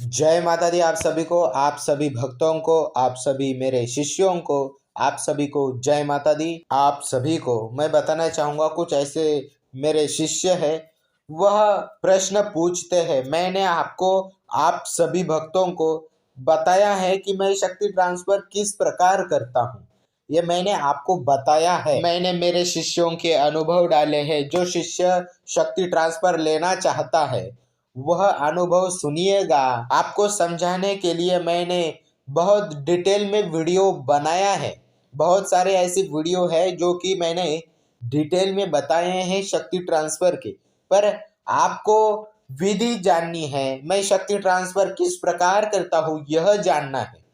जय माता दी। आप सभी को, आप सभी भक्तों को, आप सभी मेरे शिष्यों को, आप सभी को जय माता दी। आप सभी को मैं बताना चाहूँगा, कुछ ऐसे मेरे शिष्य है वह प्रश्न पूछते हैं। मैंने आपको, आप सभी भक्तों को बताया है कि मैं शक्ति ट्रांसफर किस प्रकार करता हूँ। ये मैंने आपको बताया है। मैंने मेरे शिष्यों के अनुभव डाले हैं। जो शिष्य शक्ति ट्रांसफर लेना चाहता है वह अनुभव सुनिएगा। आपको समझाने के लिए मैंने बहुत डिटेल में वीडियो बनाया है। बहुत सारे ऐसी वीडियो है जो कि मैंने डिटेल में बताए हैं शक्ति ट्रांसफर के। पर आपको विधि जाननी है, मैं शक्ति ट्रांसफर किस प्रकार करता हूँ यह जानना है,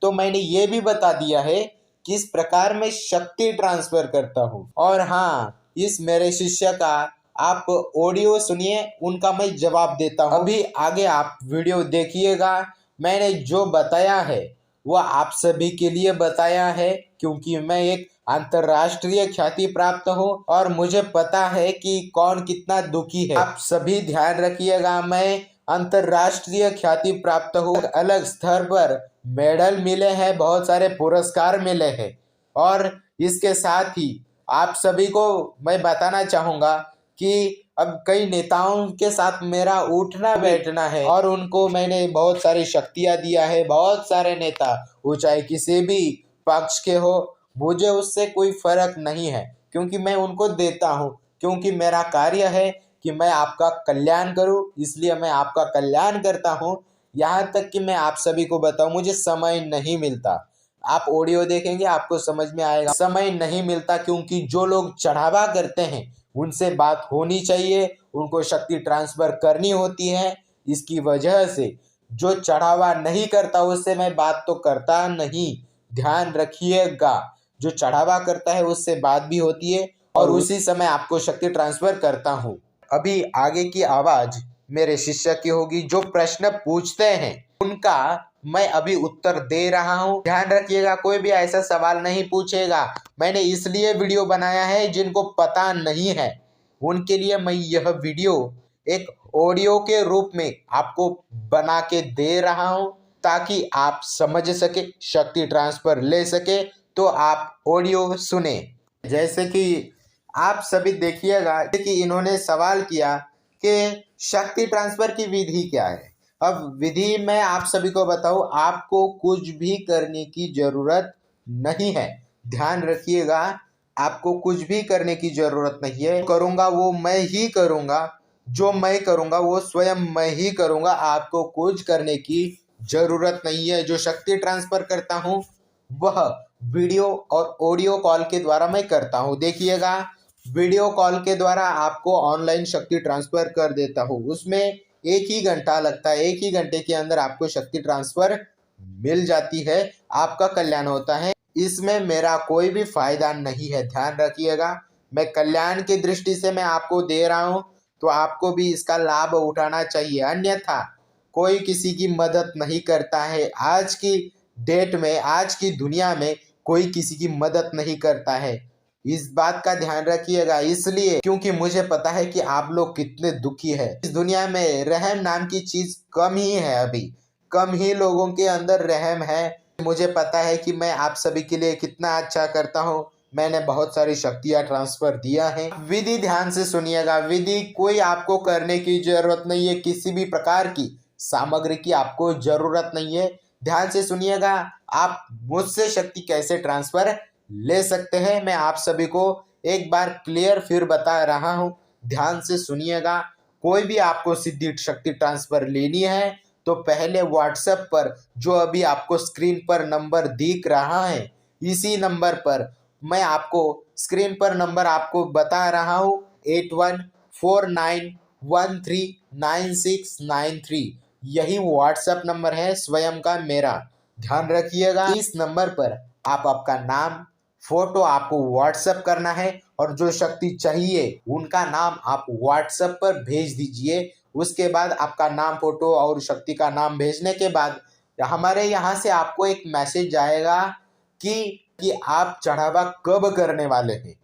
तो मैंने ये भी बता दिया है किस प्रकार मैं शक्ति ट्रांसफर करता हूँ। और हाँ, इस मेरे शिष्य का आप ऑडियो सुनिए, उनका मैं जवाब देता हूँ। अभी आगे आप वीडियो देखिएगा। मैंने जो बताया है वह आप सभी के लिए बताया है, क्योंकि मैं एक अंतरराष्ट्रीय ख्याति प्राप्त हूँ और मुझे पता है कि कौन कितना दुखी है। आप सभी ध्यान रखिएगा, मैं अंतरराष्ट्रीय ख्याति प्राप्त हूँ। अलग स्तर पर मेडल मिले हैं, बहुत सारे पुरस्कार मिले हैं। और इसके साथ ही आप सभी को मैं बताना चाहूँगा कि अब कई नेताओं के साथ मेरा उठना बैठना है और उनको मैंने बहुत सारी शक्तियाँ दिया है। बहुत सारे नेता, वो चाहे किसी भी पक्ष के हो, मुझे उससे कोई फर्क नहीं है, क्योंकि मैं उनको देता हूँ। क्योंकि मेरा कार्य है कि मैं आपका कल्याण करूँ, इसलिए मैं आपका कल्याण करता हूँ। यहाँ तक कि मैं आप सभी को बताऊँ, मुझे समय नहीं मिलता। आप ऑडियो देखेंगे आपको समझ में आएगा, समय नहीं मिलता, क्योंकि जो लोग चढ़ावा करते हैं उनसे बात होनी चाहिए, उनको शक्ति ट्रांसफर करनी होती है। इसकी वजह से जो चढ़ावा नहीं करता उससे मैं बात तो करता नहीं, ध्यान रखिएगा। जो चढ़ावा करता है उससे बात भी होती है और उसी समय आपको शक्ति ट्रांसफर करता हूँ। अभी आगे की आवाज मेरे शिष्य की होगी। जो प्रश्न पूछते हैं उनका मैं अभी उत्तर दे रहा हूँ। ध्यान रखिएगा, कोई भी ऐसा सवाल नहीं पूछेगा। मैंने इसलिए वीडियो बनाया है, जिनको पता नहीं है उनके लिए मैं यह वीडियो एक ऑडियो के रूप में आपको बना के दे रहा हूँ, ताकि आप समझ सके, शक्ति ट्रांसफर ले सके। तो आप ऑडियो सुने। जैसे कि आप सभी देखिएगा कि इन्होंने सवाल किया कि शक्ति ट्रांसफर की विधि क्या है। अब विधि मैं आप सभी को बताऊं, आपको कुछ भी करने की जरूरत नहीं है। ध्यान रखिएगा, आपको कुछ भी करने की जरूरत नहीं है। करूंगा वो मैं ही करूंगा, जो मैं करूंगा वो स्वयं मैं ही करूंगा। आपको कुछ करने की जरूरत नहीं है। जो शक्ति ट्रांसफर करता हूँ वह वीडियो और ऑडियो कॉल के द्वारा मैं करता हूँ। देखिएगा, वीडियो कॉल के द्वारा आपको ऑनलाइन शक्ति ट्रांसफर कर देता हूँ। उसमें 1 ही घंटा लगता है, 1 ही घंटे के अंदर आपको शक्ति ट्रांसफर मिल जाती है, आपका कल्याण होता है। इसमें मेरा कोई भी फायदा नहीं है, ध्यान रखिएगा। मैं कल्याण की दृष्टि से मैं आपको दे रहा हूँ, तो आपको भी इसका लाभ उठाना चाहिए। अन्यथा कोई किसी की मदद नहीं करता है। आज की डेट में, आज की दुनिया में कोई किसी की मदद नहीं करता है। इस बात का ध्यान रखिएगा, इसलिए क्योंकि मुझे पता है कि आप लोग कितने दुखी है। इस दुनिया में रहम नाम की चीज कम ही है, अभी कम ही लोगों के अंदर रहम है। मुझे पता है कि मैं आप सभी के लिए कितना अच्छा करता हूँ। मैंने बहुत सारी शक्तियाँ ट्रांसफर दिया है। विधि ध्यान से सुनिएगा। विधि कोई आपको करने की जरूरत नहीं है, किसी भी प्रकार की सामग्री की आपको जरूरत नहीं है। ध्यान से सुनिएगा, आप मुझसे शक्ति कैसे ट्रांसफर ले सकते हैं मैं आप सभी को एक बार क्लियर फिर बता रहा हूं। ध्यान से सुनिएगा। कोई भी आपको सिद्धि शक्ति ट्रांसफर लेनी है तो पहले व्हाट्सएप पर, जो अभी आपको स्क्रीन पर नंबर दिख रहा है, इसी नंबर पर मैं आपको स्क्रीन पर नंबर आपको बता रहा हूँ, 8149139693। यही व्हाट्सएप नंबर है स्वयं का मेरा। ध्यान रखिएगा, इस नंबर पर आप आपका नाम, फोटो आपको व्हाट्सएप करना है और जो शक्ति चाहिए उनका नाम आप व्हाट्सएप पर भेज दीजिए। उसके बाद आपका नाम, फोटो और शक्ति का नाम भेजने के बाद हमारे यहाँ से आपको एक मैसेज आएगा कि आप चढ़ावा कब करने वाले हैं।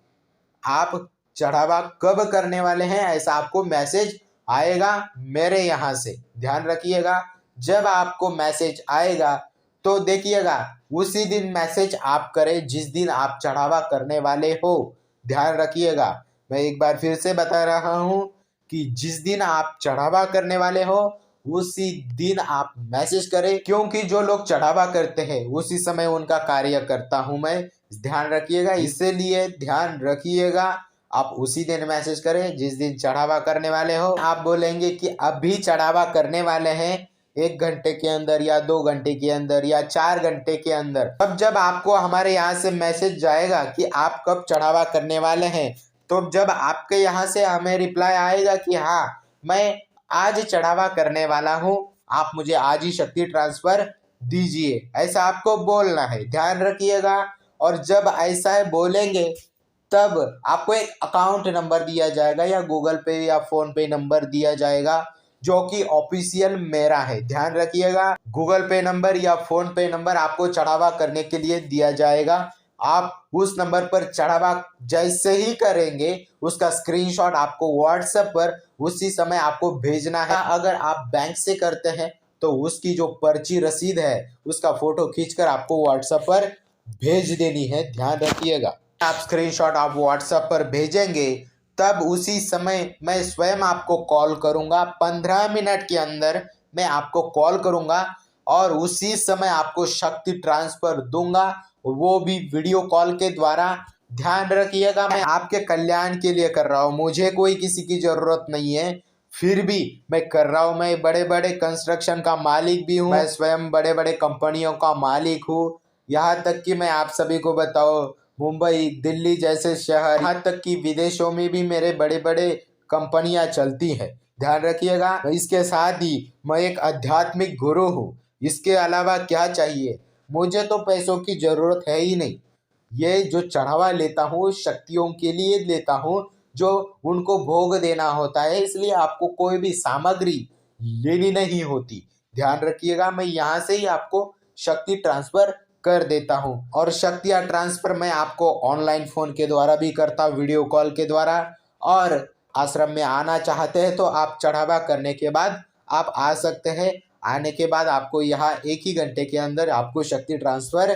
आप चढ़ावा कब करने वाले हैं, ऐसा आपको मैसेज आएगा मेरे यहाँ से। ध्यान रखिएगा, जब आपको मैसेज आएगा तो देखिएगा उसी दिन मैसेज आप करें जिस दिन आप चढ़ावा करने वाले हो। ध्यान रखिएगा, मैं एक बार फिर से बता रहा हूँ कि जिस दिन आप चढ़ावा करने वाले हो उसी दिन आप मैसेज करें, क्योंकि जो लोग चढ़ावा करते हैं उसी समय उनका कार्य करता हूं मैं। ध्यान रखिएगा, इसीलिए ध्यान रखिएगा, आप उसी दिन मैसेज करें जिस दिन चढ़ावा करने वाले हो। आप बोलेंगे कि अभी चढ़ावा करने वाले हैं 1 घंटे के अंदर या 2 घंटे के अंदर या 4 घंटे के अंदर, तब जब आपको हमारे यहाँ से मैसेज जाएगा कि आप कब चढ़ावा करने वाले हैं, तो जब आपके यहाँ से हमें रिप्लाई आएगा कि हाँ मैं आज चढ़ावा करने वाला हूँ, आप मुझे आज ही शक्ति ट्रांसफर दीजिए, ऐसा आपको बोलना है। ध्यान रखिएगा। और जब ऐसा है बोलेंगे तब आपको एक अकाउंट नंबर दिया जाएगा या गूगल पे या फोन पे नंबर दिया जाएगा जो कि ऑफिशियल मेरा है। ध्यान रखिएगा, गूगल पे नंबर या फोन पे नंबर आपको चढ़ावा करने के लिए दिया जाएगा। आप उस नंबर पर चढ़ावा जैसे ही करेंगे उसका स्क्रीनशॉट आपको व्हाट्सएप पर उसी समय आपको भेजना है। अगर आप बैंक से करते हैं तो उसकी जो पर्ची रसीद है उसका फोटो खींचकर आपको व्हाट्सएप पर भेज देनी है। ध्यान रखिएगा, आप स्क्रीनशॉट आप व्हाट्सएप पर भेजेंगे तब उसी समय मैं स्वयं आपको कॉल करूंगा। 15 मिनट के अंदर मैं आपको कॉल करूंगा और उसी समय आपको शक्ति ट्रांसफर दूंगा, वो भी वीडियो कॉल के द्वारा। ध्यान रखिएगा, मैं आपके कल्याण के लिए कर रहा हूँ, मुझे कोई किसी की जरूरत नहीं है, फिर भी मैं कर रहा हूँ। मैं बड़े बड़े कंस्ट्रक्शन का मालिक भी हूँ, मैं स्वयं बड़े बड़े कंपनियों का मालिक हूँ। यहाँ तक कि मैं आप सभी को बताऊँ, मुंबई दिल्ली जैसे शहर, यहाँ तक कि विदेशों में भी मेरे बड़े बड़े कंपनियां चलती हैं। ध्यान रखिएगा, इसके साथ ही मैं एक आध्यात्मिक गुरु हूँ। इसके अलावा क्या चाहिए, मुझे तो पैसों की जरूरत है ही नहीं। ये जो चढ़ावा लेता हूँ शक्तियों के लिए लेता हूँ जो उनको भोग देना होता है, इसलिए आपको कोई भी सामग्री लेनी नहीं होती। ध्यान रखिएगा, मैं यहाँ से ही आपको शक्ति ट्रांसफर कर देता हूँ। और शक्तियाँ ट्रांसफर मैं आपको ऑनलाइन फोन के द्वारा भी करता हूँ, वीडियो कॉल के द्वारा। और आश्रम में आना चाहते हैं तो आप चढ़ावा करने के बाद आप आ सकते हैं। आने के बाद आपको यहाँ 1 ही घंटे के अंदर आपको शक्ति ट्रांसफर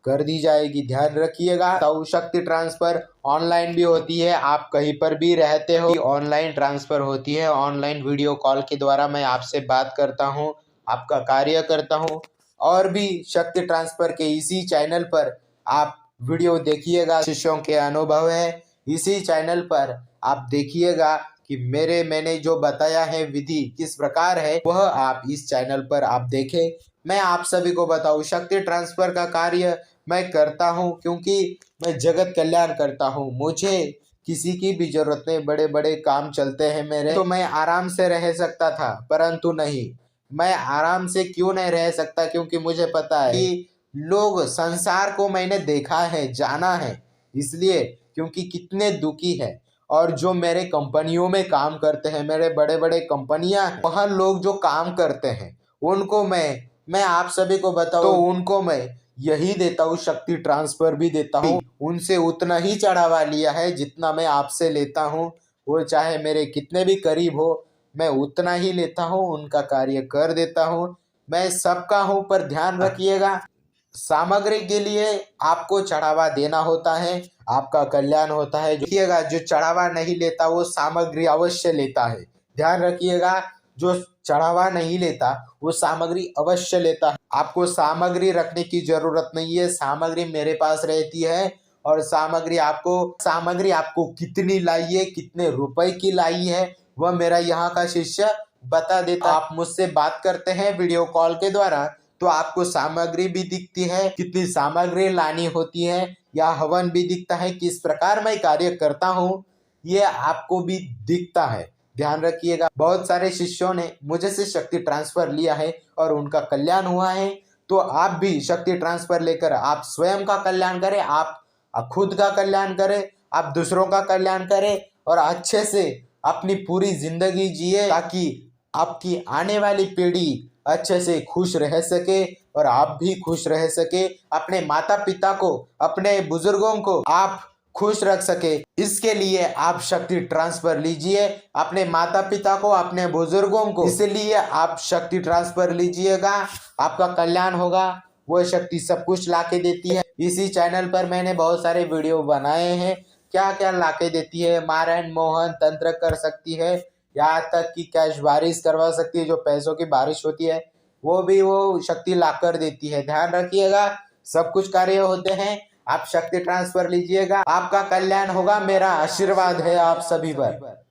कर दी जाएगी। ध्यान रखिएगा, तो शक्ति ट्रांसफर ऑनलाइन भी होती है, आप कहीं पर भी रहते हो ऑनलाइन ट्रांसफर होती है। ऑनलाइन वीडियो कॉल के द्वारा मैं आपसे बात करता हूँ, आपका कार्य करता हूँ। और भी शक्ति ट्रांसफर के इसी चैनल पर आप वीडियो देखिएगा, शिष्यों के अनुभव है, इसी चैनल पर आप देखिएगा कि मैंने जो बताया है विधि किस प्रकार है, वह आप इस चैनल पर आप देखें। मैं आप सभी को बताऊं, शक्ति ट्रांसफर का कार्य मैं करता हूं क्योंकि मैं जगत कल्याण करता हूं, मुझे किसी की भी जरूरत नहीं। बड़े बड़े काम चलते हैं मेरे, तो मैं आराम से रह सकता था, परंतु नहीं, मैं आराम से क्यों नहीं रह सकता, क्योंकि मुझे पता है कि लोग, संसार को मैंने देखा है, जाना है, इसलिए क्योंकि कितने दुखी है। और जो मेरे कंपनियों में काम करते हैं, मेरे बड़े बड़े कंपनियां हैं, वहाँ लोग जो काम करते हैं उनको मैं आप सभी को बताऊं तो उनको मैं यही देता हूँ, शक्ति ट्रांसफर भी देता हूँ। उनसे उतना ही चढ़ावा लिया है जितना मैं आपसे लेता हूँ, वो चाहे मेरे कितने भी करीब हो, मैं उतना ही लेता हूँ, उनका कार्य कर देता हूँ। मैं सबका हूँ, पर ध्यान रखिएगा, सामग्री के लिए आपको चढ़ावा देना होता है, आपका कल्याण होता है। देखिएगा, जो चढ़ावा नहीं लेता वो सामग्री अवश्य लेता है। ध्यान रखिएगा, जो चढ़ावा नहीं लेता वो सामग्री अवश्य लेता है। आपको सामग्री रखने की जरूरत नहीं है, सामग्री मेरे पास रहती है। और सामग्री आपको कितनी लाई है, कितने रुपए की लाई है, वह मेरा यहाँ का शिष्य बता देता। आप मुझसे बात करते हैं वीडियो कॉल के द्वारा तो आपको सामग्री भी दिखती है, कितनी सामग्री लानी होती है, या हवन भी दिखता है, किस प्रकार मैं कार्य करता हूँ ये आपको भी दिखता है। ध्यान रखिएगा, बहुत सारे शिष्यों ने मुझे से शक्ति ट्रांसफर लिया है और उनका कल्याण हुआ है, तो आप भी शक्ति ट्रांसफर लेकर आप स्वयं का कल्याण करें, आप खुद का कल्याण करें, आप दूसरों का कल्याण करें और अच्छे से अपनी पूरी जिंदगी जिए, ताकि आपकी आने वाली पीढ़ी अच्छे से खुश रह सके और आप भी खुश रह सके। अपने माता पिता को, अपने बुजुर्गों को आप खुश रख सके, इसके लिए आप शक्ति ट्रांसफर लीजिए अपने माता पिता को, अपने बुजुर्गों को। इसलिए आप शक्ति ट्रांसफर लीजिएगा, आपका कल्याण होगा। वो शक्ति सब कुछ लाके देती है। इसी चैनल पर मैंने बहुत सारे वीडियो बनाए हैं, क्या क्या लाके देती है। मारण मोहन तंत्र कर सकती है, यहाँ तक कि कैश बारिश करवा सकती है, जो पैसों की बारिश होती है वो भी वो शक्ति लाकर देती है। ध्यान रखिएगा, सब कुछ कार्य होते हैं। आप शक्ति ट्रांसफर लीजिएगा, आपका कल्याण होगा। मेरा आशीर्वाद है आप सभी पर।